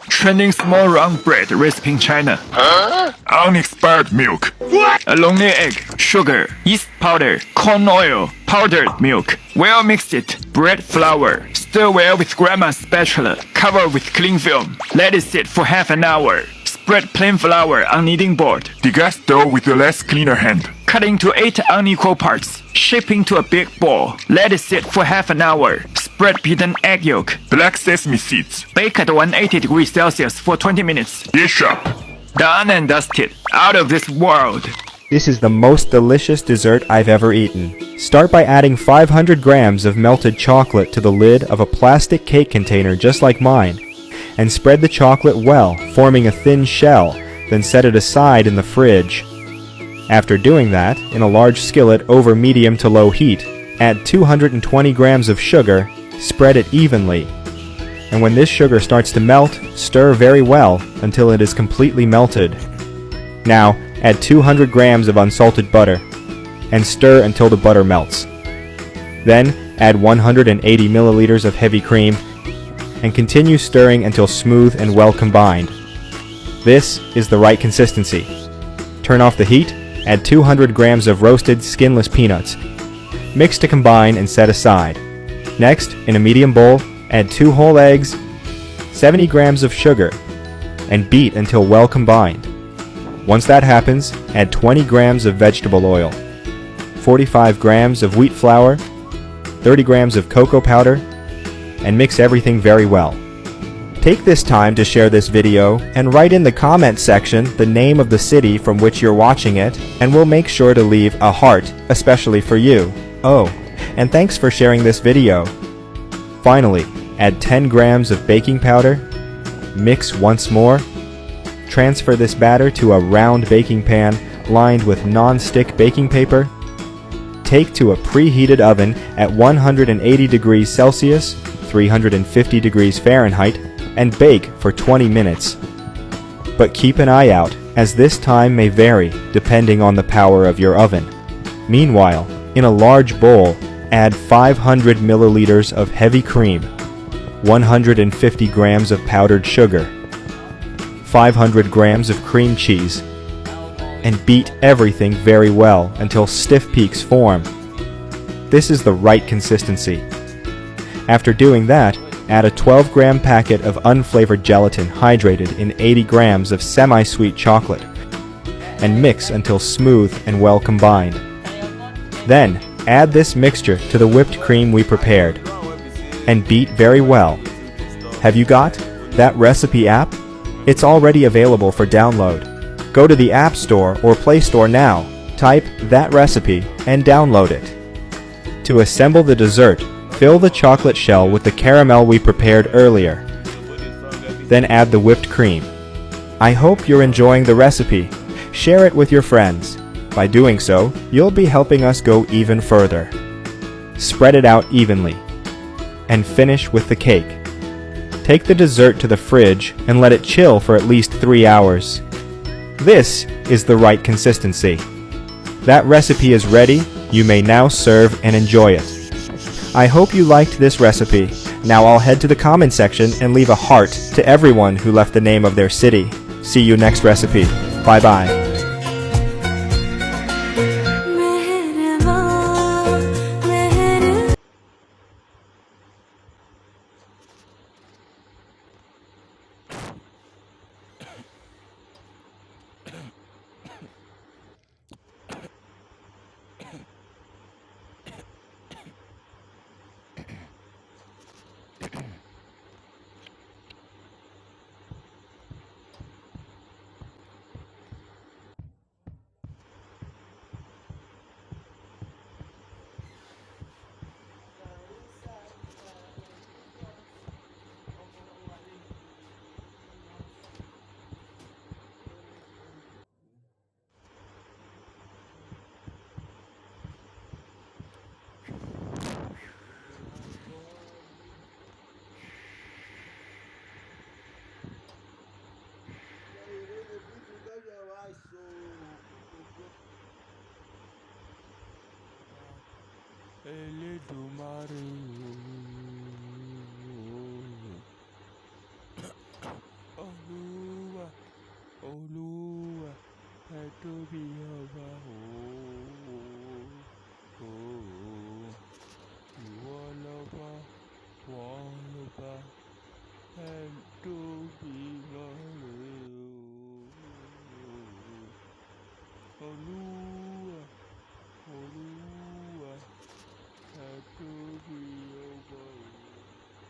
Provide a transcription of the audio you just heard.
Trending small round bread recipe in China. Unexpired milk. A lonely egg, sugar, yeast powder, corn oil, powdered milk. Well mix it. Bread flour. Stir well with grandma's spatula. Cover with cling film. Let it sit for half an hour. Spread plain flour on kneading board. Degast dough with a less cleaner hand. Cut into 8 unequal parts. Shape into a big ball. Let it sit for half an hour. Spread beaten egg yolk. Black sesame seeds. Bake at 180 degrees Celsius for 20 minutes. Dish up. Done and dusted. Out of this world. This is the most delicious dessert I've ever eaten. Start by adding 500 grams of melted chocolate to the lid of a plastic cake container just like mine, and spread the chocolate well, forming a thin shell, then set it aside in the fridge. After doing that, in a large skillet over medium to low heat, add 220 grams of sugar, spread it evenly. And when this sugar starts to melt, stir very well until it is completely melted. Now, add 200 grams of unsalted butter, and stir until the butter melts. Then, add 180 milliliters of heavy cream, and continue stirring until smooth and well combined. This is the right consistency. Turn off the heat, add 200 grams of roasted skinless peanuts. Mix to combine and set aside. Next, in a medium bowl, add 2 whole eggs, 70 grams of sugar, and beat until well combined. Once that happens, add 20 grams of vegetable oil, 45 grams of wheat flour, 30 grams of cocoa powder, and mix everything very well. Take this time to share this video and write in the comment section the name of the city from which you're watching it, and we'll make sure to leave a heart, especially for you. Oh, and thanks for sharing this video. Finally, add 10 grams of baking powder, mix once more, transfer this batter to a round baking pan lined with non-stick baking paper, take to a preheated oven at 180 degrees Celsius, 350 degrees Fahrenheit, and bake for 20 minutes. But keep an eye out, as this time may vary depending on the power of your oven. Meanwhile, in a large bowl, add 500 milliliters of heavy cream, 150 grams of powdered sugar, 500 grams of cream cheese, and beat everything very well until stiff peaks form. This is the right consistency. After doing that, add a 12-gram packet of unflavored gelatin hydrated in 80 grams of semi-sweet chocolate, and mix until smooth and well combined. Then, add this mixture to the whipped cream we prepared, and beat very well. Have you got that recipe app? It's already available for download. Go to the App Store or Play Store now, type that recipe, and download it. To assemble the dessert, fill the chocolate shell with the caramel we prepared earlier. Then add the whipped cream. I hope you're enjoying the recipe. Share it with your friends. By doing so, you'll be helping us go even further. Spread it out evenly. And finish with the cake. Take the dessert to the fridge and let it chill for at least 3 hours. This is the right consistency. That recipe is ready. You may now serve and enjoy it. I hope you liked this recipe. Now I'll head to the comment section and leave a heart to everyone who left the name of their city. See you next recipe. Bye bye. Elédùmarè o. Olúwa Olúwa ẹ tóbi ọba o. Ìwọ lọ́ba wọ́n lọ́ba ẹ tóbi lọ́rẹ̀ o. Olúwa Olúwa ẹ tóbi